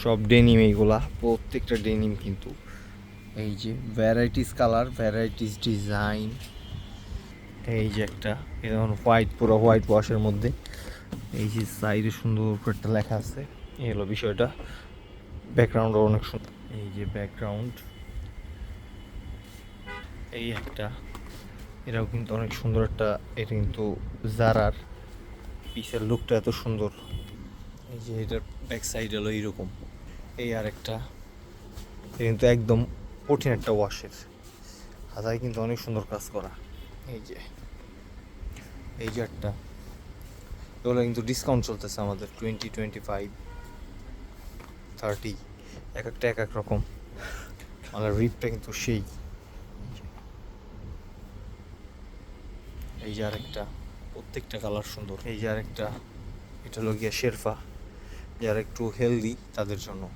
সব ডেনিম, এইগুলা প্রত্যেকটা ডেনিম কিন্তু। এই যে ভ্যারাইটিস কালার, ভ্যারাইটিস ডিজাইন। এই যে একটা যেমন হোয়াইট, পুরো হোয়াইট ওয়াশের মধ্যে। এই যে সাইডে সুন্দর করে একটা লেখা আছে, এই হলো বিষয়টা। ব্যাকগ্রাউন্ডও অনেক সুন্দর। এই যে ব্যাকগ্রাউন্ড, এই একটা, এটাও কিন্তু অনেক সুন্দর একটা। এটা কিন্তু জারার পিসের লুকটা এত সুন্দর। এই যে এটার ব্যাক সাইড হলো এইরকম। এই আর একটা, কিন্তু একদম কঠিন একটা ওয়াশের, হাতায় কিন্তু অনেক সুন্দর কাজ করা। এই যে, এই যে একটা, এগুলো কিন্তু ডিসকাউন্ট চলতেছে আমাদের 20, 25, 30, এক একটা এক এক রকম। মানে রিপটা কিন্তু সেই। এই যে আরেকটা, প্রত্যেকটা কালার সুন্দর। এই যে আরেকটা, এটা হলো গিয়া শেরফা, যারা একটু হেলদি তাদের জন্য।